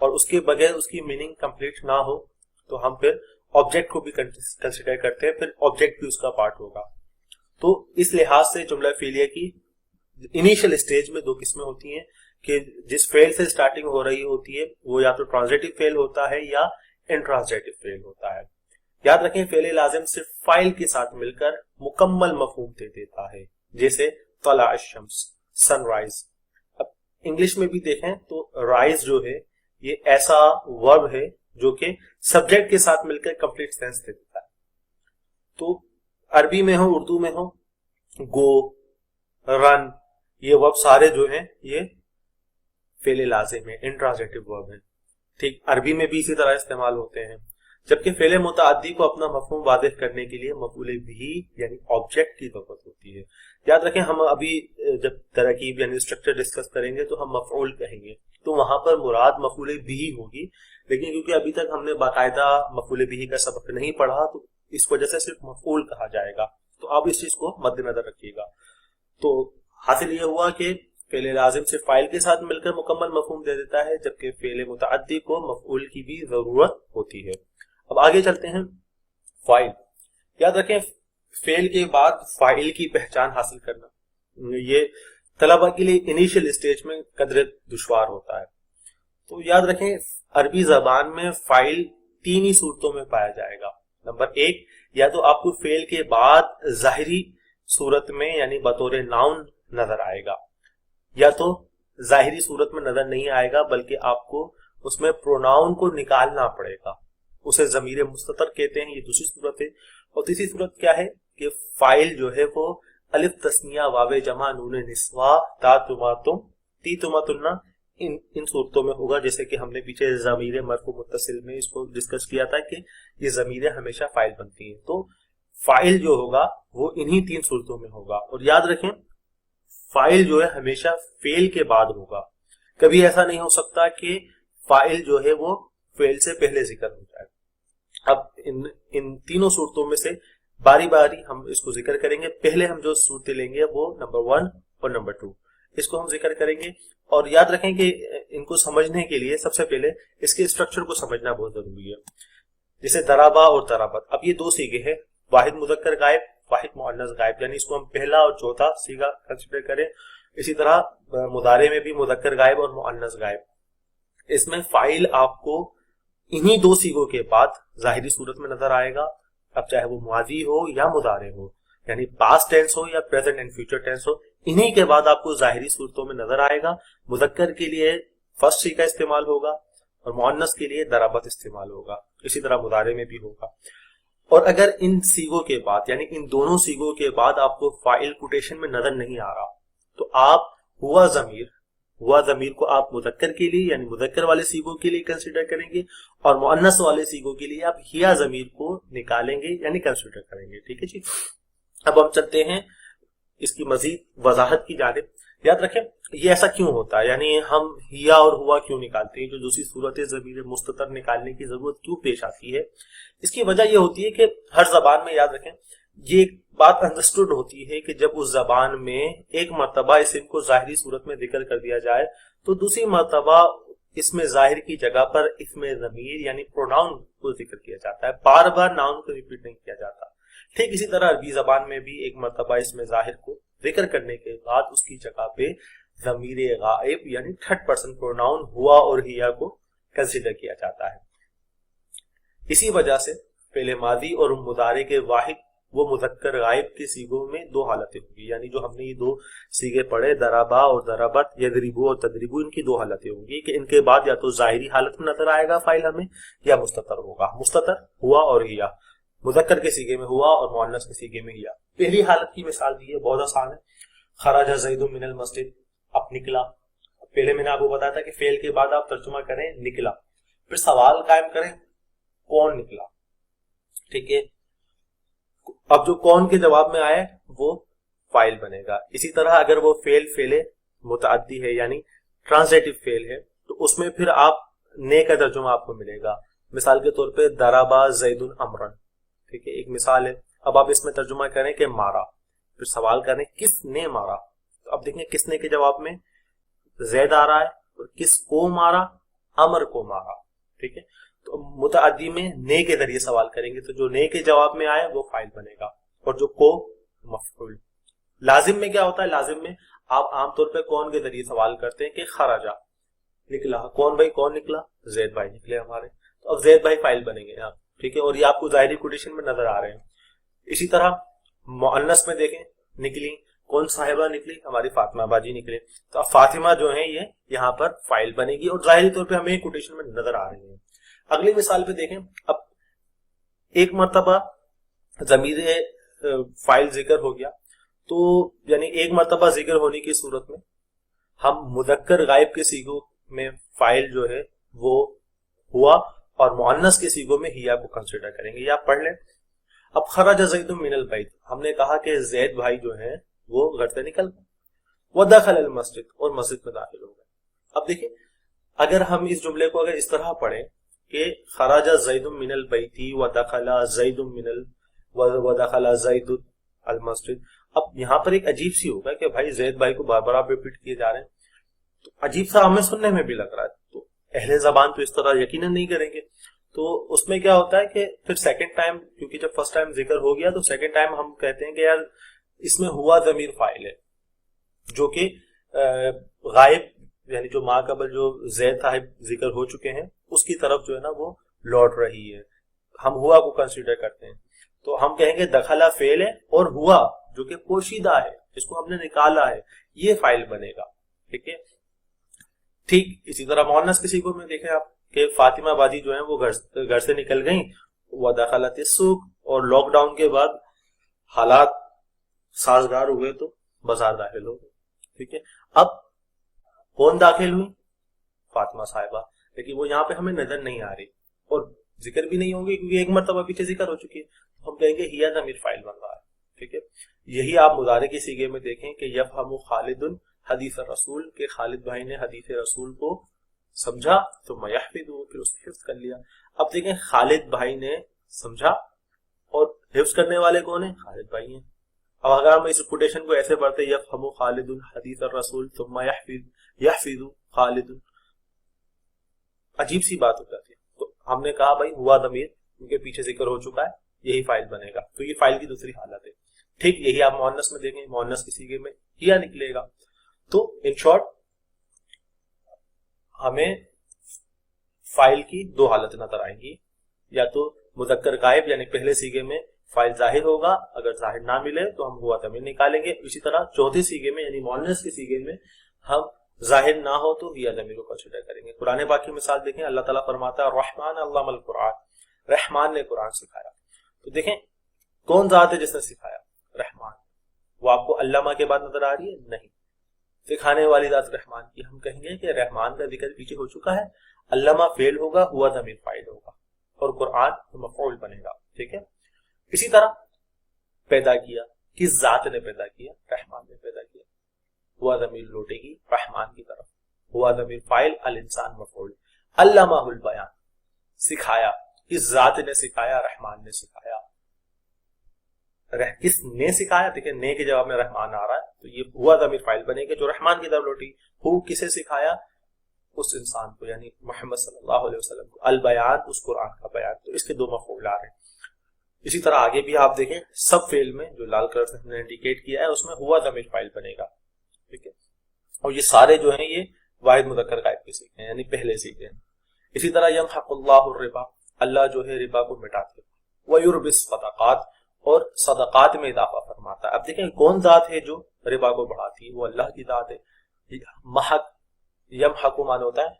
اور اس کے بغیر اس کی میننگ کمپلیٹ نہ ہو تو ہم پھر آبجیکٹ کو بھی کنسیڈر کرتے ہیں، پھر آبجیکٹ بھی اس کا پارٹ ہوگا. تو اس لحاظ سے جملہ فعلیہ کی انیشل اسٹیج میں دو قسمیں ہوتی ہیں کہ جس فعل سے سٹارٹنگ ہو رہی ہوتی ہے وہ یا تو ٹرانزیٹو فعل ہوتا ہے یا انٹرانزیٹو فعل ہوتا ہے. یاد رکھیں فعل لازم صرف فاعل کے ساتھ مل کر مکمل مفہوم دے دیتا ہے، جیسے طلع الشمس، سن رائز. اب انگلش میں بھی دیکھیں تو رائز جو ہے یہ ایسا ورب ہے جو کہ سبجیکٹ کے ساتھ مل کر کمپلیٹ سینس دے دیتا ہے. تو عربی میں ہو اردو میں ہو، گو، رن، یہ ورب سارے جو ہیں یہ فعل لازم ہے، انٹرانزیٹو ورب ہیں. ٹھیک، عربی میں بھی اسی طرح استعمال ہوتے ہیں. جبکہ فعل متعدی کو اپنا مفہوم واضح کرنے کے لیے مفعول بھی یعنی آبجیکٹ کی ضرورت ہوتی ہے. یاد رکھیں ہم ابھی جب ترکیب یعنی اسٹرکچر ڈسکس کریں گے تو ہم مفعول کہیں گے تو وہاں پر مراد مفعول بھی ہوگی، لیکن کیونکہ ابھی تک ہم نے باقاعدہ مفعول بھی کا سبق نہیں پڑھا تو اس وجہ سے صرف مفعول کہا جائے گا. تو آپ اس چیز کو مد نظر رکھیے گا. تو حاصل یہ ہوا کہ فعل لازم صرف فاعل کے ساتھ مل کر مکمل مفہوم دے دیتا ہے، جبکہ فعل متعدی کو مفعول کی بھی ضرورت ہوتی ہے. اب آگے چلتے ہیں. فاعل، یاد رکھیں فعل کے بعد فاعل کی پہچان حاصل کرنا یہ طلبہ کے لیے انیشل اسٹیج میں قدر دشوار ہوتا ہے. تو یاد رکھیں عربی زبان میں فاعل تین ہی صورتوں میں پایا جائے گا. نمبر ایک، یا تو آپ کو فعل کے بعد ظاہری صورت میں یعنی بطور ناؤن نظر آئے گا، یا تو ظاہری صورت میں نظر نہیں آئے گا بلکہ آپ کو اس میں پروناؤن کو نکالنا پڑے گا، اسے ضمیر مستتر کہتے ہیں. یہ دوسری صورت ہے. اور تیسری صورت کیا ہے کہ فاعل جو ہے وہ الف تثنیہ واو جمع نون نسوا تا تما تم تی تما تننا ان صورتوں میں ہوگا، جیسے کہ ہم نے پیچھے ضمیر مرفوع متصل میں اس کو ڈسکس کیا تھا کہ یہ ضمیریں ہمیشہ فاعل بنتی ہیں. تو فاعل جو ہوگا وہ انہی تین صورتوں میں ہوگا. اور یاد رکھیں فاعل جو ہے ہمیشہ فعل کے بعد ہوگا. کبھی ایسا نہیں ہو سکتا کہ فاعل جو ہے وہ فعل سے پہلے ذکر ہو جائے. اب ان تینوں صورتوں میں سے باری باری ہم اس کو ذکر کریں گے. پہلے ہم جو صورتیں لیں گے وہ نمبر 1 اور نمبر 2 اس کو ہم ذکر کریں گے. اور یاد رکھیں کہ ان کو سمجھنے کے لیے سب سے پہلے اس کے اسٹرکچر کو سمجھنا بہت ضروری ہے. جیسے درابا اور درابت، اب یہ دو سیغے ہیں، واحد مذکر غائب، واحد مؤنث غائب، یعنی اس کو ہم پہلا اور چوتھا سیغہ کنسیڈر کریں. اسی طرح مضارع میں بھی مذکر غائب اور مؤنث غائب. اس میں فاعل آپ کو انہی دو سیغوں کے بعد ظاہری صورت میں نظر آئے گا، اب چاہے وہ ماضی ہو یا مضارع ہو، یعنی پاسٹ ٹینس ہو یا پریزنٹ اینڈ فیوچر ٹینس ہو، انہی کے بعد آپ کو ظاہری صورتوں میں نظر آئے گا. مذکر کے لیے فرسٹ سیغہ استعمال ہوگا اور مؤنث کے لیے درابت استعمال ہوگا. اسی طرح مضارع میں بھی ہوگا. اور اگر ان سیغوں کے بعد یعنی ان دونوں سیغوں کے بعد آپ کو فاعل کوٹیشن میں نظر نہیں آ رہا تو آپ ہوا ضمیر کو آپ مذکر کے لیے یعنی مذکر والے سیغوں کے لیے کنسیڈر کریں گے، اور مؤنث والے سیغوں کے لیے آپ ہیا ضمیر کو نکالیں گے یعنی کنسیڈر کریں گے. ٹھیک ہے جی. اب ہم چلتے ہیں اس کی مزید وضاحت کی جانب. یاد رکھیں یہ ایسا کیوں ہوتا ہے، یعنی ہم ہیا اور ہوا کیوں نکالتے ہیں، جو دوسری صورت ہے ضمیر مستتر نکالنے کی ضرورت کیوں پیش آتی ہے. اس کی وجہ یہ ہوتی ہے کہ ہر زبان میں یاد رکھیں یہ بات انڈرسٹوڈ ہوتی ہے کہ جب اس زبان میں ایک مرتبہ اسم کو ظاہری صورت میں ذکر کر دیا جائے تو دوسری مرتبہ اس میں ظاہر کی جگہ پر اسم ضمیر یعنی پروناؤن کو ذکر کیا جاتا ہے، بار بار ناؤن کو ریپیٹ نہیں کیا جاتا. ٹھیک اسی طرح عربی زبان میں بھی ایک مرتبہ اسم ظاہر کو ذکر کرنے کے بعد اس کی جگہ پہ ضمیر غائب یعنی تھرڈ پرسن پروناؤن ہوا اور ہیا کو کنسیڈر کیا جاتا ہے. اسی وجہ سے فعل ماضی اور مضارع کے واحد وہ مذکر غائب کے سیغوں میں دو حالتیں ہوں گی، یعنی جو ہم نے یہ دو سیغے پڑھے درابا اور درابت، یضربو اور تضربو، ان کی دو حالتیں ہوں گی کہ ان کے بعد یا تو ظاہری حالت میں نظر آئے گا فاعل ہمیں یا مستتر ہوگا. مستتر ہوا اور ہیا، مذکر کے سیغے میں ہوا اور مؤنث کے سیغے میں ہیا. پہلی حالت کی مثال دی ہے، بہت آسان ہے. خرج زید من المسجد، اب نکلا. پہلے میں نے آپ کو بتایا تھا کہ فعل کے بعد آپ ترجمہ کریں نکلا، پھر سوال قائم کریں کون نکلا. ٹھیک ہے، اب جو کون کے جواب میں آئے وہ فاعل بنے گا. اسی طرح اگر وہ فعل متعدی ہے یعنی ٹرانزیٹو فعل ہے تو اس میں پھر آپ نے کا ترجمہ آپ کو ملے گا. مثال کے طور پہ ضرب زید امرا، ٹھیک ہے، ایک مثال ہے. اب آپ اس میں ترجمہ کریں کہ مارا، پھر سوال کریں کس نے مارا. تو اب دیکھیں کس نے کے جواب میں زید آ رہا ہے اور کس کو مارا امر کو مارا. ٹھیک ہے, تو متعدی میں نے کے ذریعے سوال کریں گے تو جو نے کے جواب میں آئے وہ فاعل بنے گا, اور جو کو مفعول. لازم میں کیا ہوتا ہے؟ لازم میں آپ عام طور پہ کون کے ذریعے سوال کرتے ہیں کہ خرجا نکلا, کون بھائی کون نکلا؟ زید بھائی نکلے ہمارے, تو اب زید بھائی فاعل بنیں گے یہاں. ٹھیک ہے, اور یہ آپ کو ظاہری کوٹیشن میں نظر آ رہے ہیں. اسی طرح مؤنث میں دیکھیں, نکلی کون صاحبہ نکلی؟ ہماری فاطمہ باجی نکلے, تو اب فاطمہ جو ہے یہ یہاں پر فاعل بنے گی اور ظاہری طور پہ ہمیں کوٹیشن میں نظر آ رہی ہے. اگلی مثال پہ دیکھیں, اب ایک مرتبہ ضمیر فاعل ذکر ہو گیا, تو یعنی ایک مرتبہ ذکر ہونے کی صورت میں ہم مذکر غائب کے صیغوں میں فاعل جو ہے وہ ہوا, اور مؤنث کے صیغوں میں ہیا کو کنسیڈر کریں گے. یہ آپ پڑھ لیں. اب خرج زید من البیت, ہم نے کہا کہ زید بھائی جو ہیں وہ گھر سے نکل گئے. ودخل المسجد, اور مسجد میں داخل ہو گئے. اب دیکھیں اگر ہم اس جملے کو اگر اس طرح پڑھیں کہ خرج زید من البیت ودخل زید ودخل زید المسجد, اب یہاں پر ایک عجیب سی ہوگا کہ بھائی زید بھائی کو بار بار آپ ریپیٹ کیے جا رہے ہیں, تو عجیب سا ہمیں سننے میں بھی لگ رہا ہے. تو اہل زبان تو اس طرح یقیناً نہیں کریں گے. تو اس میں کیا ہوتا ہے کہ پھر سیکنڈ ٹائم, کیونکہ جب فرسٹ ٹائم ذکر ہو گیا تو سیکنڈ ٹائم ہم کہتے ہیں کہ یار اس میں ہوا ضمیر فاعل ہے, جو کہ غائب یعنی جو ماں قبل جو زید صاحب ذکر ہو چکے ہیں اس کی طرف جو ہے نا وہ لوٹ رہی ہے. ہم ہوا کو کنسیڈر کرتے ہیں, تو ہم کہیں گے دخلا فعل ہے اور ہوا جو کہ پوشیدہ ہے, جس کو ہم نے نکالا ہے, یہ فاعل بنے گا. ٹھیک ہے, ٹھیک اسی طرح مؤنث کسی کو میں دیکھیں آپ کہ فاطمہ باجی جو ہیں وہ گھر سے نکل گئیں, ودخلت السوق, اور لاک ڈاؤن کے بعد حالات سازگار ہوئے تو بازار داخل ہو گئے. ٹھیک ہے, اب کون داخل ہوئی؟ فاطمہ صاحبہ, لیکن وہ یہاں پہ ہمیں نظر نہیں آ رہی اور ذکر بھی نہیں ہوں گے کیونکہ ایک مرتبہ پیچھے ذکر ہو چکی ہے, تو ہم کہیں گے ہیا ضمیر فاعل بن رہا ہے. ٹھیک ہے, یہی آپ مضارع کی صیغے میں دیکھیں کہ یفہم خالد حدیث رسول, کے خالد بھائی نے حدیث رسول کو سمجھا تو یحفظہ, پھر اس نے حفظ کر لیا. اب دیکھیں خالد بھائی نے سمجھا اور حفظ کرنے والے کون ہیں؟ خالد بھائی ہیں. اب اگر ہم اس کوٹیشن کو ایسے پڑھتے یفہم خالد حدیث الرسول ثم یحفظ خالد, عجیب سی بات ہو جاتی ہے. تو ہم نے کہا بھائی ہوا ضمیر ان کے پیچھے ذکر ہو چکا ہے, یہی فاعل بنے گا. تو یہ فاعل کی دوسری حالت ہے. ٹھیک, یہی آپ مؤنث میں دیکھیں, مؤنث کی صیغے میں ہیا نکلے گا. تو ان شارٹ ہمیں فاعل کی دو حالت نظر آئیں گی, یا تو مذکر غائب یعنی پہلے صیغے میں فاعل ظاہر ہوگا, اگر ظاہر نہ ملے تو ہم ہوا ضمیر نکالیں گے. اسی طرح چوتھے صیغے میں یعنی مؤنث کے صیغے میں ہم ظاہر نہ ہو تو ہیا ضمیر کو کنسیڈر کریں گے. قرآن پاک کی مثال دیکھیں, اللہ تعالیٰ فرماتا ہے الرحمن علم القرآن, رحمان نے قرآن سکھایا. تو دیکھیں کون ذات ہے جس نے سکھایا؟ رحمان. وہ آپ کو علامہ کے بعد نظر آ رہی ہے؟ نہیں, سکھانے والی ذات رحمان کی. ہم کہیں گے کہ رحمان کا ذکر پیچھے ہو چکا ہے, علامہ فعل ہوگا, ہوا ضمیر فاعل ہوگا, اور قرآن مفعول بنے گا. ٹھیک ہے, اسی طرح پیدا کیا, کس ذات نے پیدا کیا؟ رحمان نے پیدا کیا, ہوا ضمیر لوٹے گی رحمان کی طرف, ہوا ضمیر فاعل, الانسان مفعول. علامہ البیان, سکھایا, کس ذات نے سکھایا؟ رحمان نے سکھایا. کس نے سکھایا؟ دیکھیں نے کے جواب میں رحمان آ رہا ہے, تو یہ ہوا ضمیر فاعل بنے گا جو رحمان کی طرف لوٹی. ہو کسے سکھایا؟ اس انسان کو یعنی محمد صلی اللہ علیہ وسلم کو. البیان اس قرآن کا بیان, تو اس کے دو مفعول آ رہے ہیں. اسی طرح آگے بھی آپ دیکھیں سب فعل میں جو لال کلر سے ہم نے انڈیکیٹ کیا ہے اس میں ہوا ضمیر فاعل بنے گا. ٹھیک ہے, اور یہ سارے جو ہیں یہ واحد مذکر غائب کے سیکھے ہیں یعنی پہلے سیکھے ہیں. اسی طرح یمحق اللہ الربا, اللہ جو ہے ربا کو مٹاتے ہیں. ویربی الصدقات, اور صدقات میں اضافہ فرماتا ہے. اب دیکھیں کون ذات ہے جو ربا کو بڑھاتی ہے؟ وہ اللہ کی ذات ہے. محق, یمحق معنی ہوتا ہے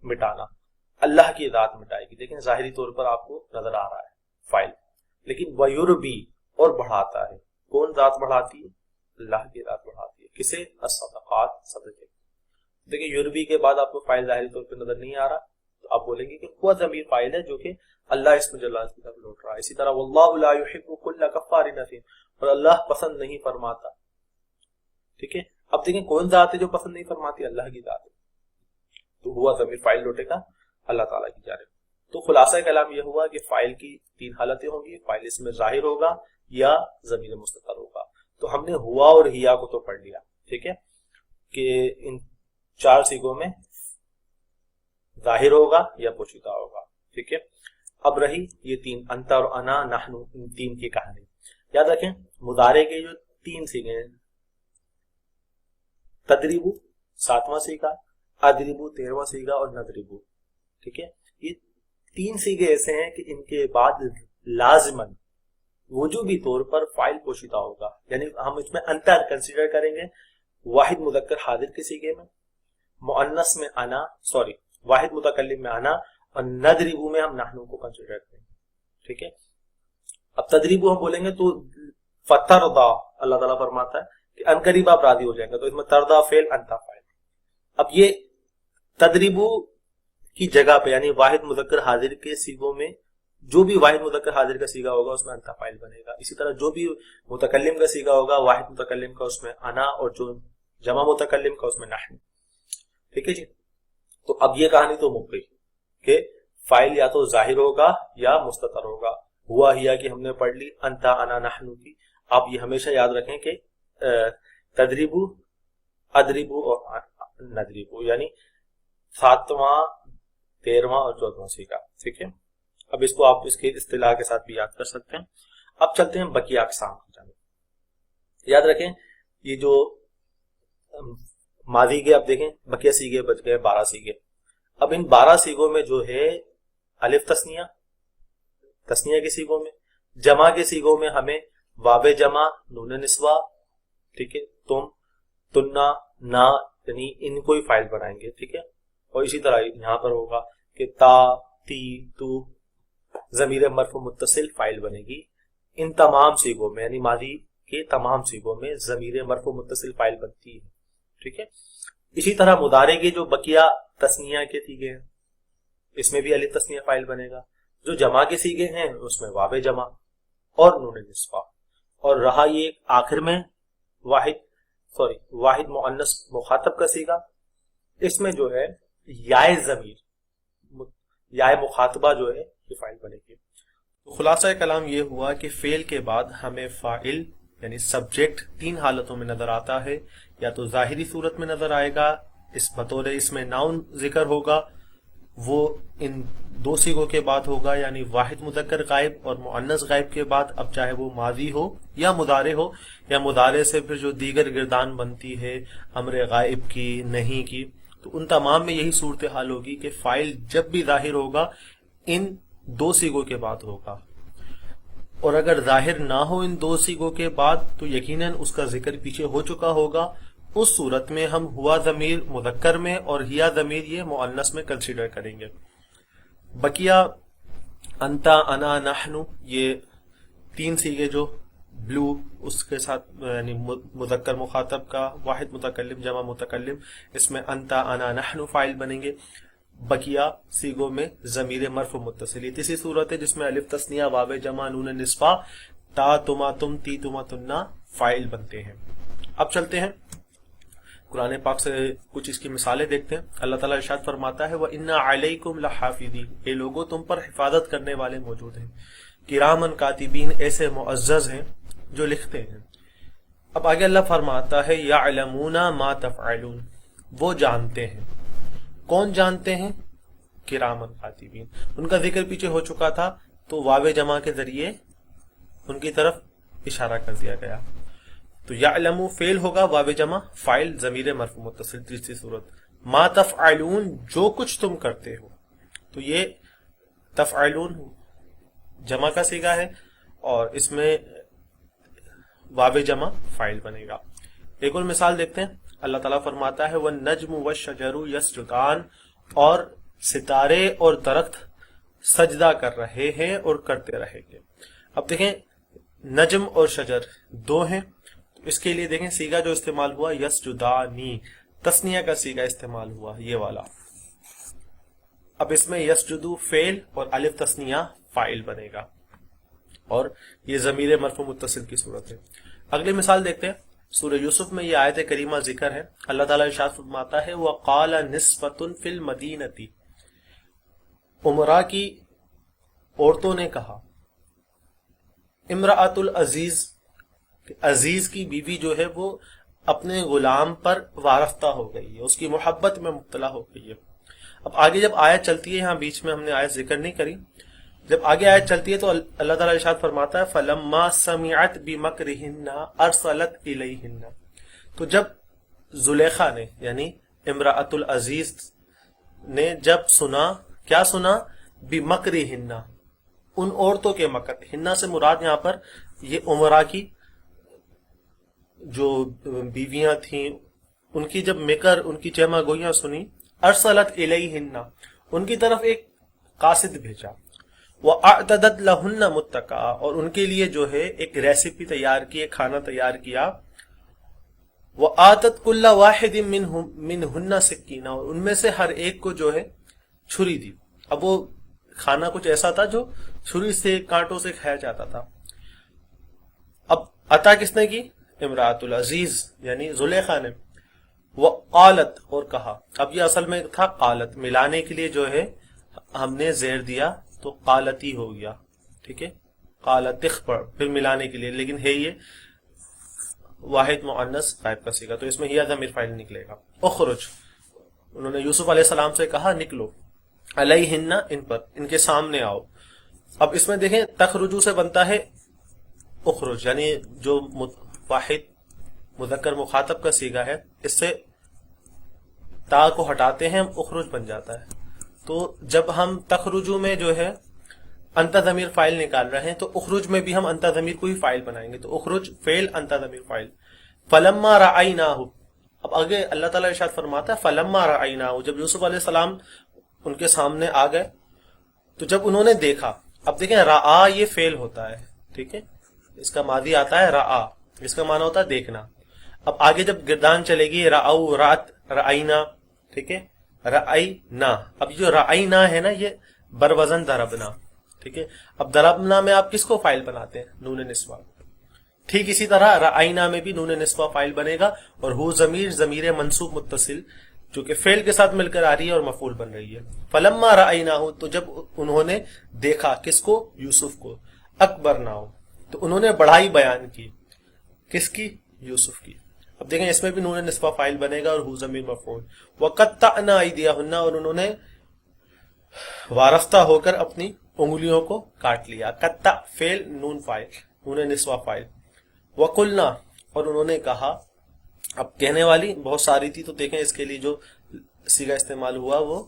مٹانا, اللہ کی ذات مٹائے گی. دیکھیں ظاہری طور پر آپ کو نظر آ رہا ہے فائل, لیکن ویربی اور بڑھاتا ہے. کون ذات بڑھاتی ہے؟ اللہ کی ذات بڑھاتی ہے. کسے؟ الصدقات, صدقے. دیکھیں یوربی کے بعد آپ کو فائل ظاہری طور پہ نظر نہیں آ رہا, تو آپ بولیں گے کہ ہوا ضمیر فاعل ہے جو کہ اللہ اس میں جلال کی طرف لوٹ رہا ہے. اسی طرح واللہ لا يحب كل كفار اثیم, اور اللہ پسند نہیں فرماتا. ٹھیک ہے, اب دیکھیں کون ذات ہے جو پسند نہیں فرماتی؟ اللہ کی ذات ہے, تو ہوا ضمیر فاعل لوٹے گا اللہ تعالیٰ کی جانب. تو خلاصہ کلام یہ ہوا کہ فاعل کی تین حالتیں ہوں گی, فاعل اس میں ظاہر ہوگا یا ضمیر مستتر ہوگا. تو ہم نے ہوا اور ہیا کو تو پڑھ لیا. ٹھیک ہے, کہ ان چار صیغوں میں ظاہر ہوگا یا پوشیدہ ہوگا. ٹھیک ہے. اب رہی یہ تین، انت اور انا، نحن، ان تین کی کہانی. یاد رکھیں مضارع کے جو تین سیغے ہیں، تدریبو 7واں سیگا، ادریبو 13واں سیگا اور ندریبو. ٹھیک ہے. یہ تین سیگے ایسے ہیں کہ ان کے بعد لازماً وجوبی طور پر فاعل پوشیدہ ہوگا. یعنی ہم اس میں انتر کنسیڈر کریں گے واحد مذکر حاضر کے سیگے میں، مؤنث میں انا، واحد متکلم میں انا، اور ندریبو میں ہم نحنو کو کنسیڈر کریں گے. ٹھیک ہے. اب تدریبو ہم بولیں گے تو فترضا، اللہ تعالیٰ فرماتا ہے کہ ان قریب آپ راضی ہو جائیں گے، تو اس میں ترضا فعل، انتا فاعل. اب یہ تدریبو کی جگہ پہ یعنی واحد مذکر حاضر کے سیگوں میں جو بھی واحد مذکر حاضر کا سیگا ہوگا اس میں انتا فاعل بنے گا. اسی طرح جو بھی متکلم کا سیگا ہوگا واحد متکلم کا اس میں انا، اور جو جمع متکلم کا اس میں نحن. ٹھیک ہے جی. تو اب یہ کہانی تو مک گئی کہ فاعل یا تو ظاہر ہوگا یا مستتر ہوگا. ہوا ہیا کہ ہم نے پڑھ لی انتا انا نحن کی. آپ یہ ہمیشہ یاد رکھیں کہ تدریبو، ادریبو اور ندریبو یعنی 7واں، 13واں اور 14واں سیگا. ٹھیک ہے. اب اس کو آپ اس کے اصطلاح کے ساتھ بھی یاد کر سکتے ہیں. اب چلتے ہیں بقیہ اقسام کی جانب. یاد رکھیں یہ جو ماضی کے اب دیکھیں بقیہ سیگے بچ گئے 12 سیگے. اب ان 12 سیگوں میں جو ہے الف تسنیہ کے سیگوں میں، جمع کے سیگوں میں ہمیں واو جمع، نون نسوہ، ٹھیک ہے، تم، تنا، نا، یعنی ان کو ہی فاعل بنائیں گے. ٹھیک ہے. اور اسی طرح یہاں پر ہوگا کہ تا، تی، تو ضمیر مرفوع متصل فاعل بنے گی. ان تمام سیگوں میں یعنی ماضی کے تمام سیگوں میں ضمیر مرفوع متصل فاعل بنتی ہے. ٹھیک ہے. اسی طرح مضارع کے جو بقیہ تسنیہ کے سیگے ہیں اس میں بھی الف تسنیہ فاعل بنے گا. جو جمع کے سیگے ہیں اس میں واو جمع اور نون نسوہ. اور رہا یہ آخر میں واحد مؤنث مخاطب کا سیگا، اس میں جو ہے یائے ضمیر، یائے مخاطبہ جو ہے یہ فاعل بنے گی. خلاصہ کلام یہ ہوا کہ فعل کے بعد ہمیں فاعل یعنی سبجیکٹ 3 حالتوں میں نظر آتا ہے. یا تو ظاہری صورت میں نظر آئے گا، اس بطور اس میں ناؤن ذکر ہوگا، وہ ان 2 سیغوں کے بعد ہوگا یعنی واحد مذکر غائب اور مؤنث غائب کے بعد. اب چاہے وہ ماضی ہو یا مضارع ہو، یا مضارع سے پھر جو دیگر گردان بنتی ہے امر غائب کی، نہیں کی، تو ان تمام میں یہی صورتحال ہوگی کہ فاعل جب بھی ظاہر ہوگا ان 2 سیغوں کے بعد ہوگا. اور اگر ظاہر نہ ہو ان 2 سیغوں کے بعد تو یقیناً اس کا ذکر پیچھے ہو چکا ہوگا. اس صورت میں ہم ہوا ضمیر مذکر میں اور ہیا ضمیر یہ مؤنث میں کنسیڈر کریں گے. بقیہ انتا، انا، نحن، یہ 3 سیغے جو بلو اس کے ساتھ یعنی مذکر مخاطب کا، واحد متکلم، جمع متکلم، اس میں انتا، انا، نحن فاعل بنیں گے. بقیہ سیغوں میں ضمیر مرفوع متصل. تیسری صورت ہے جس میں الف تسنیہ، واو جمع، نون نسوہ، تا، تما، تم، تی، تما، تنا فاعل بنتے ہیں. اب چلتے ہیں قرآن پاک سے کچھ اس کی مثالیں دیکھتے ہیں. اللہ تعالیٰ ارشاد فرماتا ہے وَإِنَّا عَلَيْكُمْ لَحَافِظِينَ، اے لوگوں تم پر حفاظت کرنے والے موجود ہیں. کرامن کاتبین، ایسے معزز ہیں جو لکھتے ہیں. اب آگے اللہ فرماتا ہے یعلمون ما تفعلون، وہ جانتے ہیں. کون جانتے ہیں؟ کرامن کاتبین. ان کا ذکر پیچھے ہو چکا تھا تو واو جمع کے ذریعے ان کی طرف اشارہ کر دیا گیا. تو یعلمو فعل ہوگا، واو جمع فاعل، ضمیر مرفوع متصل. تیسری صورت ما تفعلون، جو کچھ تم کرتے ہو. تو یہ تفعلون جمع کا صیغہ ہے اور اس میں واو جمع فاعل بنے گا. ایک اور مثال دیکھتے ہیں. اللہ تعالیٰ فرماتا ہے وَالنَّجْمُ وَالشَّجَرُ يَسْجُدَانِ، اور ستارے اور درخت سجدہ کر رہے ہیں اور کرتے رہیں گے. اب دیکھیں نجم اور شجر 2 ہیں، اس کے لیے دیکھیں سیگا جو استعمال ہوا یسجدانی، تسنیہ کا سیگا استعمال ہوا یہ والا. اب اس میں یسجدو فعل اور الف تسنیہ فاعل بنے گا اور یہ ضمیر مرفوع متصل کی صورت ہے. اگلی مثال دیکھتے ہیں. سورہ یوسف میں یہ آیت کریمہ ذکر ہے. اللہ تعالیٰ ارشاد فرماتا ہے وَقَالَ نِسْوَةٌ فِي الْمَدِينَةِ، عمرہ کی عورتوں نے کہا. امرأۃ العزیز، عزیز کی بیوی جو ہے وہ اپنے غلام پر وارفتہ ہو گئی ہے، اس کی محبت میں مبتلا ہو گئی ہے. اب آگے جب آیت چلتی ہے، یہاں بیچ میں ہم نے آیت ذکر نہیں کری، جب آگے آیت چلتی ہے تو اللہ تعالیٰ ارشاد فرماتا ہے فَلَمَّا سَمِعَتْ بِمَكْرِهِنَّ أَرْسَلَتْ إِلَيْهِنَّ، تو جب زلیخا نے یعنی امرأۃ العزیز نے جب سنا، کیا سنا؟ بِمَكْرِهِنَّ، ان عورتوں کے مکر، ہنہ سے مراد یہاں پر یہ عمرہ کی جو بیویاں تھیں ان کی جب مکر، ان کی چہمہ گوئیاں سنی، ارسلت الیہن، ان کی طرف ایک قاصد بھیجا، وَأَعْتَدَتْ لَهُنَّ مُتَّكَأً، اور ان کے لیے جو ہے ایک ریسیپی تیار کی، ایک کھانا تیار کیا، وَآتَتْ كُلَّ وَاحِدٍ مِّنْهُنَّ سِكِّينًا، اور ان میں سے ہر ایک کو جو ہے چھری دی۔ اب وہ کھانا کچھ ایسا تھا جو چھری سے، کانٹوں سے کھایا جاتا تھا۔ اب عطا کس نے کی؟ امراۃ العزیز یعنی زلیخا نے۔ وقالت، اور کہا، اب یہ اصل میں تھا قالت، ملانے کے لیے جو ہے ہم نے زیر دیا تو قالتی ہو گیا، ٹھیک ہے، قالت پھر ملانے کے لیے، لیکن ہے یہ واحد مؤنث غائب کا صیغہ، تو اس میں ہی ضمیر فاعل نکلے گا۔ اخرج، انہوں نے یوسف علیہ السلام سے کہا نکلو، علیہن، ان پر، ان کے سامنے آؤ۔ اب اس میں دیکھیں تخرجو سے بنتا ہے اخرج، یعنی جو واحد مذکر مخاطب کا صیغہ ہے، اس سے تا کو ہٹاتے ہیں ہم، اخرج بن جاتا ہے۔ تو جب ہم تخرجو میں جو ہے انت ضمیر فاعل نکال رہے ہیں تو اخرج میں بھی ہم انت ضمیر کو ہی فاعل بنائیں گے، تو اخرج فعل، انت ضمیر فاعل۔ فلما رأیناہ، اب آگے اللہ تعالیٰ ارشاد فرماتا ہے فلما رأیناہ، جب یوسف علیہ السلام ان کے سامنے آ گئے تو جب انہوں نے دیکھا، اب دیکھیں رآ یہ فعل ہوتا ہے، ٹھیک ہے، اس کا ماضی آتا ہے رآ، اس کا معنی ہوتا ہے دیکھنا۔ اب آگے جب گردان چلے گی رأو، رات، رأینا، ٹھیک ہے، رأینا، اب جو رأینا ہے نا یہ بروزن دربنا، ٹھیک ہے۔ اب دربنا میں آپ کس کو فائل بناتے ہیں؟ نون نسوہ، ٹھیک اسی طرح رأینا میں بھی نون نسوہ فائل بنے گا، اور ہو ضمیر منصوب متصل جو کہ فعل کے ساتھ مل کر آ رہی ہے اور مفعول بن رہی ہے۔ فلما رأیناہ، تو جب انہوں نے دیکھا، کس کو؟ یوسف کو، اکبرناہ، تو انہوں نے بڑائی بیان کی، کس کی؟ یوسف کی۔ اب دیکھیں اس میں بھی نون نسوہ فائل بنے گا اور ہو ضمیر مفعول۔ وقطعنا ایدیہن، اور انہوں نے وارفتہ ہو کر اپنی انگلیوں کو کاٹ لیا، قطع فعل، نون فائل، نون نسوہ فائل۔ وقلنا، اور انہوں نے کہا، اب کہنے والی بہت ساری تھی تو دیکھیں اس کے لیے جو صیغہ استعمال ہوا وہ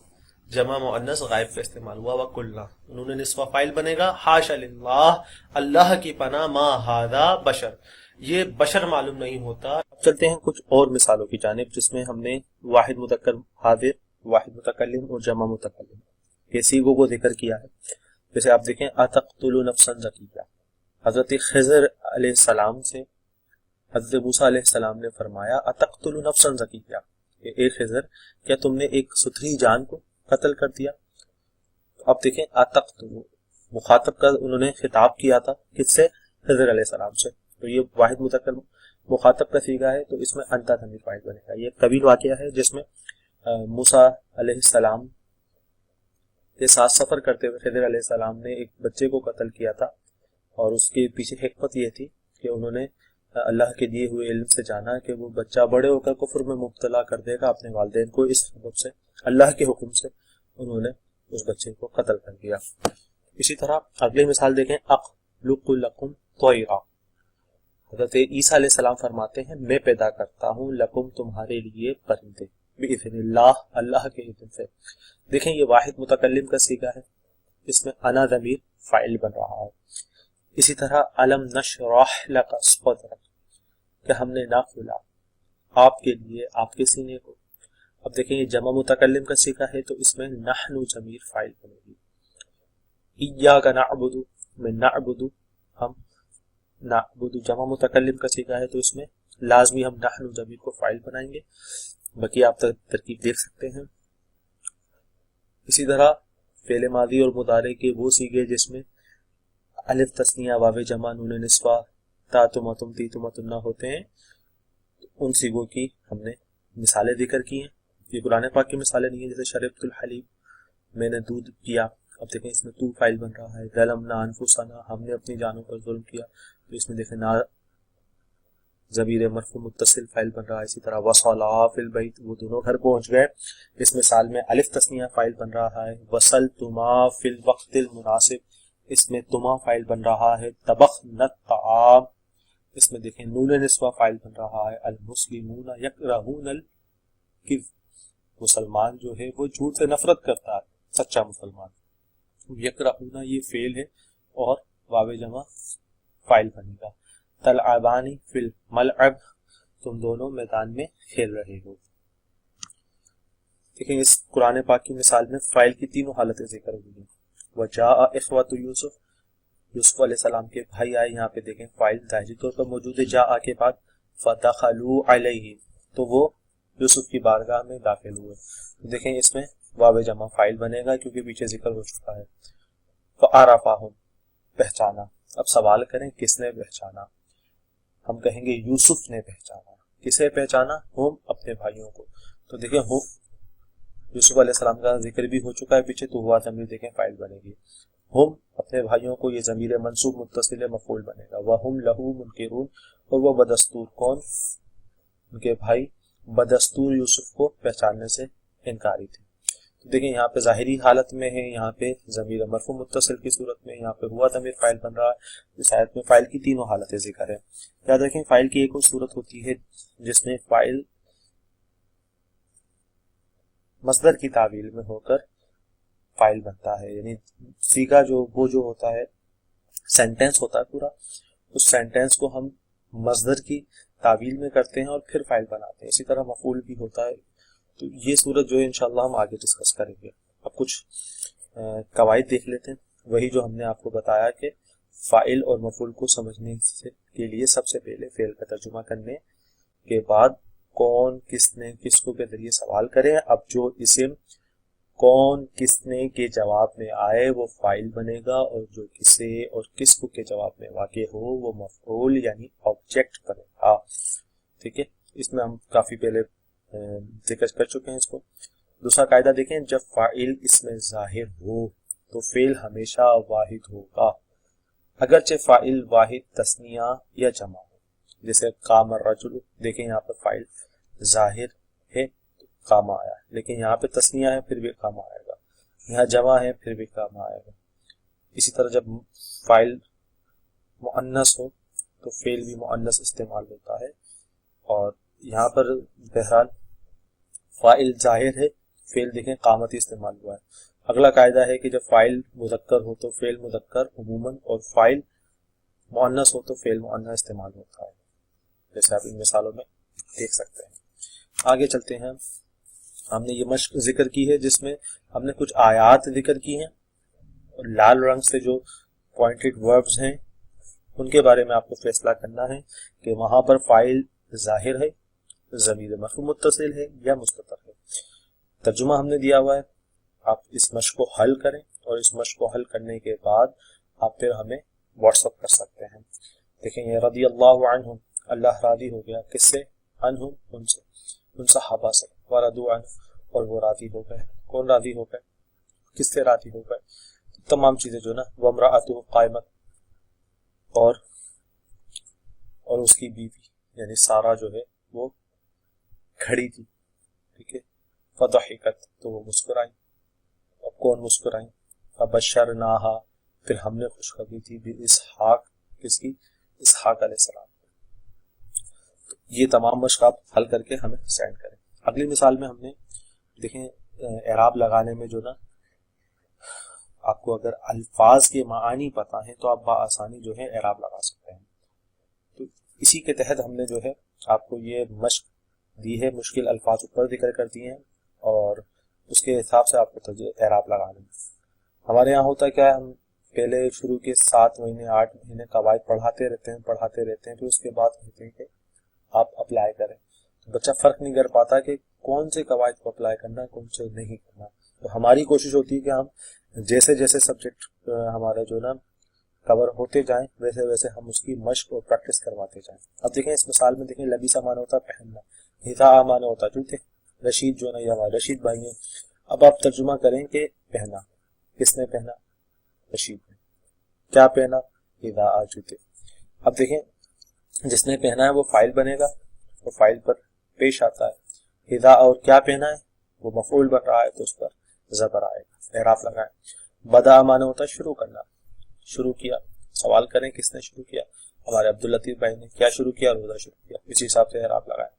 جمع مؤنث غائب کا استعمال ہوا، وقلنا، انہوں نے نسوہ فائل بنے گا، حاشا للہ، اللہ کی پناہ، ما ھذا بشر، یہ بشر معلوم نہیں ہوتا۔ اب چلتے ہیں کچھ اور مثالوں کی جانب جس میں ہم نے واحد مذکر حاضر، واحد متکلم اور جمع متکلم کے صیغوں کو ذکر کیا ہے۔ جیسے آپ دیکھیں اتقتلوا نفسا زکیہ، حضرت خضر علیہ السلام سے حضرت موسیٰ علیہ السلام نے فرمایا اتقتلوا نفسا زکیہ، کہ اے خضر کیا تم نے ایک ستھری جان کو قتل کر دیا؟ اب دیکھیں اتقتلوا، مخاطب کا انہوں نے خطاب کیا تھا کس سے؟ خضر علیہ السلام سے، تو یہ واحد مذکر مخاطب کا صیغہ ہے، تو اس میں انت ضمیر فاعل بنے گا۔ یہ طویل واقعہ ہے جس میں موسیٰ علیہ السلام کے ساتھ سفر کرتے ہوئے خضر علیہ السلام نے ایک بچے کو قتل کیا تھا، اور اس کے پیچھے حکمت یہ تھی کہ انہوں نے اللہ کے دیے ہوئے علم سے جانا کہ وہ بچہ بڑے ہو کر کفر میں مبتلا کر دے گا اپنے والدین کو، اس سبب سے اللہ کے حکم سے انہوں نے اس بچے کو قتل کر دیا۔ اسی طرح اگلی مثال دیکھیں اخلق لکم طیرا، حضرت عیسیٰ علیہ السلام فرماتے ہیں میں پیدا کرتا ہوں لکم تمہارے لیے پرندے، باذن اللہ، اللہ کے اذن سے۔ دیکھیں یہ واحد متکلم کا صیغہ ہے، اس میں انا ضمیر فاعل بن رہا ہے۔ اسی طرح علم نشرح لک صدرک، کہ ہم نے نہ کھولا آپ کے لیے آپ کے سینے کو۔ اب دیکھیں یہ جمع متکلم کا صیغہ ہے تو اس میں نحن ضمیر فاعل بنے گی۔ ایاک نعبد، میں نعبد، ہم نعبد جمع متکلم کا صیغہ ہے تو اس میں لازمی ہم نحن ضمیر کو فاعل بنائیں گے، باقی آپ ترکیب دیکھ سکتے ہیں۔ اسی طرح فعل ماضی اور مضارع کے وہ صیغے جس میں الف تثنیہ، واو جمع، نون نسوہ، تا تم تم تی تم تم نہ ہوتے ہیں، ان صیغوں کی ہم نے مثالیں ذکر کی ہیں۔ یہ قرآن پاک کی مثالیں نہیں ہیں، جیسے شربت الحلیب، میں نے دودھ پیا، اب دیکھیں اس میں تو فاعل بن رہا ہے۔ ظلمنا انفسنا، ہم نے اپنی جانوں پر ظلم کیا، تو اس میں دیکھیں نا ضمیر مرفوع متصل فاعل بن رہا ہے. اسی طرح وصلا فی البیت وہ دونوں گھر پہنچ گئے، اس مثال میں الف تثنیہ فاعل بن رہا ہے. وصلتما فی الوقت المناسب اس میں تما فاعل بن رہا ہے. طبخنا الطعام اس میں دیکھیں نون نسوہ فاعل بن رہا ہے. المسلمون یکرہون الکذب مسلمان جو ہے وہ جھوٹ سے نفرت کرتا ہے، سچا مسلمان. یکرہون یہ فعل ہے اور واو جمع فاعل بنے گا. تلعبانی فی الملعب تم دونوں میدان میں کھیل رہے ہو. دیکھیں اس قرآن پاک کی مثال میں فاعل کی تینوں حالتیں ذکر ہوئی ہیں. وجاء اخوۃ یوسف یوسف علیہ السلام کے بھائی آئے، یہاں پہ دیکھیں فاعل ظاہری طور پر موجود ہے جاء کے بعد. فدخلوا علیہ تو وہ یوسف کی بارگاہ میں داخل ہوئے. دیکھیں اس میں واو جمع فاعل بنے گا کیونکہ پیچھے ذکر ہو چکا ہے. فعرفہم پہچانا. اب سوال کریں کس نے پہچانا؟ ہم کہیں گے یوسف نے پہچانا. کسے پہچانا؟ ہم اپنے بھائیوں کو. تو دیکھیں ہم یوسف علیہ السلام کا ذکر بھی ہو چکا ہے پیچھے، تو ہوا ضمیر دیکھیں فاعل بنے گی. ہم اپنے بھائیوں کو یہ ضمیر منصوب متصل مفعول بنے گا. وہم لہو منکرون اور وہ بدستور کون؟ ان کے بھائی بدستور یوسف کو پہچاننے سے انکاری تھے. تو دیکھیں یہاں پہ ظاہری حالت میں ہے، یہاں پہ ضمیر مرفوع متصل کی صورت میں، یہاں پہ ہوا ضمیر فاعل بن رہا ہے. اس آیت میں فاعل کی تینوں حالتیں ذکر ہے. یاد رکھیں فاعل کی ایک اور صورت ہوتی ہے جس میں فاعل مصدر کی تعویل میں ہو کر فاعل بنتا ہے، یعنی سیغہ جو ہوتا ہے سینٹینس ہوتا ہے پورا، اس سینٹینس کو ہم مصدر کی تعویل میں کرتے ہیں اور پھر فاعل بناتے ہیں. اسی طرح مفعول بھی ہوتا ہے. تو یہ صورت جو ہے انشاءاللہ ہم آگے ڈسکس کریں گے. اب کچھ قواعد دیکھ لیتے ہیں، وہی جو ہم نے آپ کو بتایا کہ فاعل اور مفعول کو سمجھنے کے لیے سب سے پہلے فعل کا ترجمہ کرنے کے بعد کون کس نے کس کو کے ذریعے سوال کرے. اب جو اسم کون کس نے کے جواب میں آئے وہ فاعل بنے گا، اور جو کسے اور کس کو کے جواب میں واقع ہو وہ مفعول یعنی آبجیکٹ بنے گا. ٹھیک ہے، اس میں ہم کافی پہلے ذکر کر چکے ہیں اس کو. دوسرا قاعدہ دیکھیں، جب فاعل اس میں ظاہر ہو تو فعل ہمیشہ واحد ہوگا، اگرچہ فاعل واحد تثنیہ یا جمع ہو. جیسے قام الرجل، دیکھیں یہاں پر فاعل ظاہر ہے تو قام آیا ہے، لیکن یہاں پہ تثنیہ ہے پھر بھی قام آئے گا، یہاں جمع ہے پھر بھی قام آئے گا. اسی طرح جب فاعل مؤنث ہو تو فعل بھی مؤنث استعمال ہوتا ہے، اور یہاں پر بہرحال فاعل ظاہر ہے، فعل دیکھیں قامتی استعمال ہوا ہے. اگلا قاعدہ ہے کہ جب فاعل مذکر ہو تو فعل مذکر عموماً، اور فاعل مؤنث ہو تو فعل مؤنث استعمال ہوتا ہے، جیسے آپ ان مثالوں میں دیکھ سکتے ہیں. آگے چلتے ہیں. ہم نے یہ مشق ذکر کی ہے جس میں ہم نے کچھ آیات ذکر کی ہیں، اور لال رنگ سے جو پوائنٹڈ وربز ہیں ان کے بارے میں آپ کو فیصلہ کرنا ہے کہ وہاں پر فاعل ظاہر ہے، ضمیر مرفوع متصل ہے یا مستتر ہے. ترجمہ ہم نے دیا ہوا ہے، آپ اس مشق کو حل کریں، اور اس مشق کو حل کرنے کے بعد آپ پھر ہمیں واٹس اپ کر سکتے ہیں. دیکھیں یہ رضی اللہ عنہم، اللہ راضی ہو گیا کس سے؟ عنہم ان سے، ان صحابہ سے. ورضوا عنہ اور وہ راضی ہو گئے. کون راضی ہو گئے؟ کس سے راضی ہو گئے؟ تمام چیزیں جو نا وامرأتہ قائمت اور اس کی بیوی یعنی سارہ جو ہے وہ کھڑی تھی. ٹھیک ہے. فضحکت تو وہ مسکرائیں. اب کون مسکرائیں؟ فبشرناہا پھر ہم نے خوشخبری تھی باسحاق، کس کی؟ اسحاق علیہ السلام. یہ تمام مشق آپ حل کر کے ہمیں سینڈ کریں. اگلی مثال میں ہم نے دیکھیں اعراب لگانے میں جو نا آپ کو اگر الفاظ کے معانی پتہ ہیں تو آپ بآسانی جو ہے اعراب لگا سکتے ہیں. تو اسی کے تحت ہم نے جو ہے آپ کو یہ مشق دی ہے، مشکل الفاظ اوپر ذکر کر دیے ہیں اور اس کے حساب سے آپ کو اعراب لگانا ہے. ہمارے یہاں ہوتا کیا ہے، ہم پہلے شروع کے 7 مہینے 8 مہینے قواعد پڑھاتے رہتے ہیں پھر اس کے بعد کہتے ہیں کہ آپ اپلائی کریں. تو بچہ فرق نہیں کر پاتا کہ کون سے قواعد کو اپلائی کرنا ہے کون سے نہیں کرنا. تو ہماری کوشش ہوتی ہے کہ ہم جیسے جیسے سبجیکٹ ہمارے جو نا کور ہوتے جائیں ویسے ویسے ہم اس کی مشق اور پریکٹس کرواتے جائیں. اب دیکھیں اس مثال میں دیکھیں لبیسا مانا ہوتا ہے پہننا، ہتا مانا ہوتا ہے جوتے. رشید جو نا یہ ہمارے رشید بھائی ہیں. اب آپ ترجمہ کریں کہ پہنا، کس نے پہنا؟ رشید نے. کیا پہنا؟ ہدا جوتے. اب دیکھیں جس نے پہنا ہے وہ فائل بنے گا، وہ فائل پر پیش آتا ہے. اذا اور کیا پہنا ہے وہ مفعول بن رہا ہے تو اس پر زبر آئے گا، اعراب لگائیں. بدا معنی ہوتا ہے شروع کرنا، شروع کیا. سوال کریں کس نے شروع کیا؟ ہمارے عبداللطیف بھائی نے. کیا شروع کیا؟ روزہ شروع کیا. اسی حساب سے اعراب لگائیں.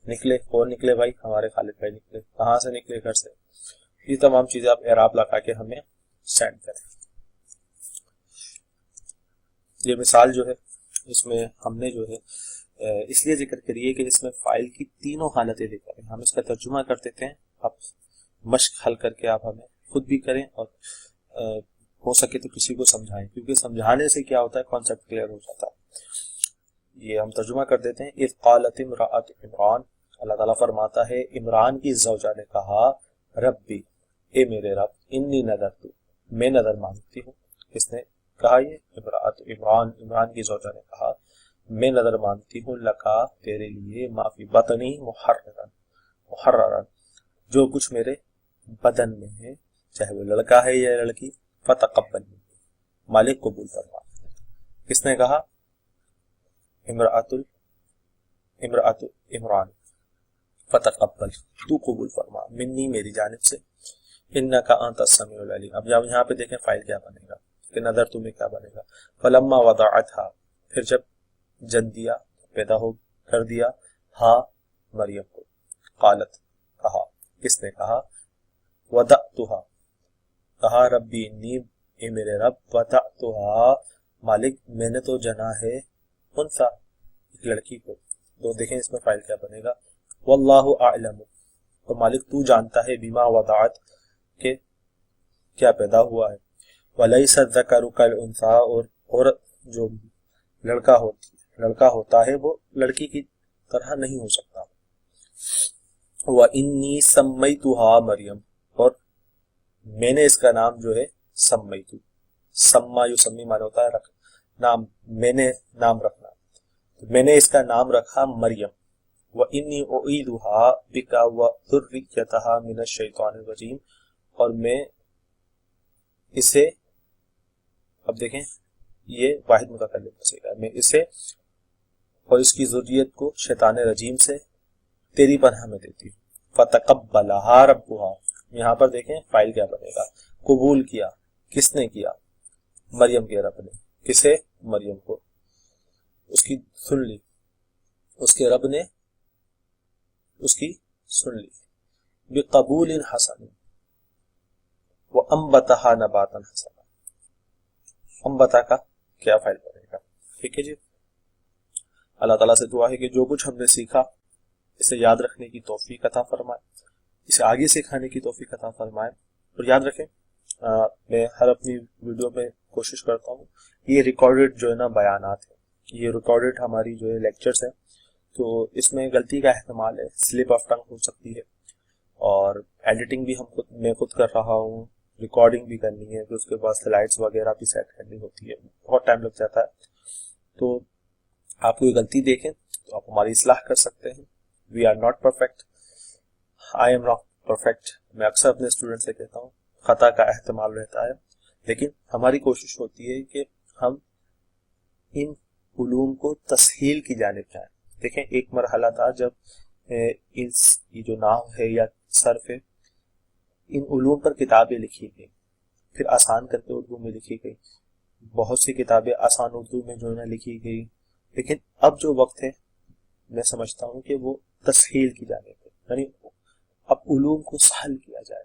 نکلے، کون نکلے بھائی؟ ہمارے خالد بھائی نکلے. کہاں سے نکلے؟ گھر سے. یہ تمام چیزیں آپ اعراب لگا کے ہمیں سینڈ کریں. یہ مثال جو ہے اس میں ہم نے جو ہے اس لیے ذکر کریے کہ اس میں فائل کی تینوں حالتیں لے کر ہم اس کا ترجمہ کر دیتے ہیں. آپ مشق حل کر کے آپ ہمیں خود بھی کریں اور ہو سکے تو کسی کو سمجھائیں، کیونکہ سمجھانے سے کیا ہوتا ہے کانسیپٹ کلیئر ہو جاتا ہے. یہ ہم ترجمہ کر دیتے ہیں. اذ قالت امرأۃ عمران، اللہ تعالیٰ فرماتا ہے عمران کی زوجہ نے کہا ربی، اے میرے رب، انی نذرت، میں نظر مانگتی ہوں. کس نے کہا؟ یہ امرأۃ عمران، عمران کی زوجہ نے کہا میں نظر مانگتی ہوں لکا، تیرے لیے، ما فی بطنی محررا، جو کچھ میرے بدن میں ہے، چاہے وہ لڑکا ہے یا لڑکی، فتقبل، مالک قبول فرما. کس نے کہا؟ امرأۃ عمران، فتقبل، تو قبول فرما، منی، میری جانب سے، انکا انت السمیع العلیم. اب جب یہاں پہ دیکھیں فائل کیا بنے گا کہ نظر تمہیں کیا بنے گا؟ فلما وضعتها، پھر جب جن دیا، پیدا ہو کر دیا، ہاں مریم کو، قالت، کہا. کس نے کہا؟ وضعتها، کہا ربی انی، اے میرے رب، وضعتها، مالک میں نے تو جنا ہے، انثى، ایک لڑکی کو. تو دیکھیں اس میں فائل کیا بنے گا؟ واللہ اعلم، اور مالک تو جانتا ہے، بما وضعت، کہ کیا پیدا ہوا ہے. ولیس الذکر کالانثی، اور عورت جو لڑکا ہوتا ہے وہ لڑکی کی طرح نہیں ہو سکتا. وانی سمیتها مریم، اور میں نے اس کا نام جو ہے سمیتو، سما یسمی معنی ہوتا ہے رکھ، نام، میں نے نام رکھنا، تو میں نے اس کا نام رکھا مریم. وانی اعیذها بک وذریتها من الشیطان الرجیم، اور میں اسے، اب دیکھیں یہ واحد متکلم کا صیغہ ہے، میں اسے اور اس کی ذریت کو شیطان رجیم سے تیری پناہ میں دیتی ہوں. فتقبلها ربها، یہاں پر دیکھیں فائل کیا بنے گا؟ قبول کیا. کس نے کیا؟ مریم کے رب نے. کسے؟ مریم کو. اس کی سن لی، اس کے رب نے اس کی سن لی. بقبول حسن وانبتها نباتا حسنا، انبتا کا کیا فائل بنے گا؟ ٹھیک ہے جی. اللہ تعالیٰ سے دعا ہے کہ جو کچھ ہم نے سیکھا اسے یاد رکھنے کی توفیق عطا فرمائے، اسے آگے سکھانے کی توفیق عطا فرمائے. اور یاد رکھیں میں ہر اپنی ویڈیو میں کوشش کرتا ہوں، یہ ریکارڈڈ جو ہے نا بیانات ہیں، یہ ریکارڈڈ ہماری جو ہے لیکچرز ہیں، تو اس میں غلطی کا احتمال ہے، سلپ آف ٹنگ ہو سکتی ہے، اور ایڈیٹنگ بھی میں خود کر رہا ہوں، ریکارڈنگ بھی کرنی ہے، پھر اس کے بعد سلائڈس وغیرہ بھی سیٹ کرنی ہوتی ہے، بہت ٹائم لگ جاتا ہے. تو آپ کوئی غلطی دیکھیں تو آپ ہماری اصلاح کر سکتے ہیں. We are not perfect, I am not perfect. میں اکثر اپنے اسٹوڈنٹ سے کہتا ہوں خطا کا احتمال رہتا ہے، لیکن ہماری کوشش ہوتی ہے کہ ہم ان علوم کو تسہیل کی جانب جائیں. دیکھیں ایک مرحلہ تھا جب یہ جو نحو ہے یا صرف ہے، ان علوم پر کتابیں لکھی گئی، پھر آسان کر کے اردو میں لکھی گئی، بہت سی کتابیں آسان اردو میں جو ہے نا لکھی گئی. لیکن اب جو وقت ہے میں سمجھتا ہوں کہ وہ تسہیل کی جانب ہے، یعنی اب علوم کو سہل کیا جائے.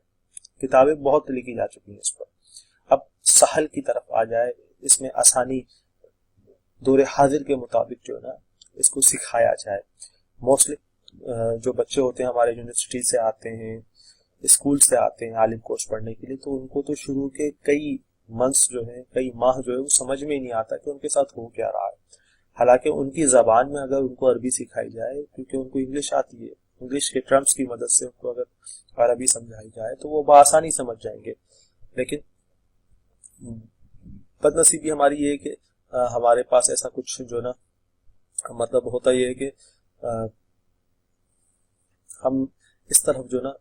کتابیں بہت لکھی جا چکی ہیں اس پر، اب سہل کی طرف آ جائے، اس میں آسانی دور حاضر کے مطابق جو ہے نا اس کو سکھایا جائے. موسٹلی جو بچے ہوتے ہیں ہمارے یونیورسٹی سے آتے ہیں، اسکول سے آتے ہیں عالم کورس پڑھنے کے لیے، تو ان کو تو شروع کے کئی منتھس جو ہیں، کئی ماہ جو ہے وہ سمجھ میں ہی نہیں آتا کہ ان کے ساتھ ہو کیا رہا ہے. حالانکہ ان کی زبان میں اگر ان کو عربی سکھائی جائے، کیونکہ ان کو انگلش آتی ہے، انگلش کے ٹرمز کی مدد سے ان کو اگر عربی سمجھائی جائے تو وہ بآسانی سمجھ جائیں گے. لیکن بد نصیبی ہماری یہ ہے کہ ہمارے پاس ایسا کچھ جو نا مطلب ہوتا یہ ہے کہ ہم اس طرف جو نا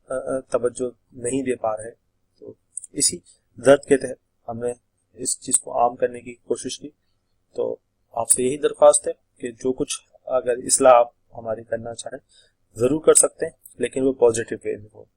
توجہ نہیں دے پا رہے. تو اسی درد کے تحت ہم نے اس چیز کو عام کرنے کی کوشش کی. تو آپ سے یہی درخواست ہے کہ جو کچھ اگر اصلاح آپ ہماری کرنا چاہیں ضرور کر سکتے ہیں، لیکن وہ پازیٹیو وے میں ہو۔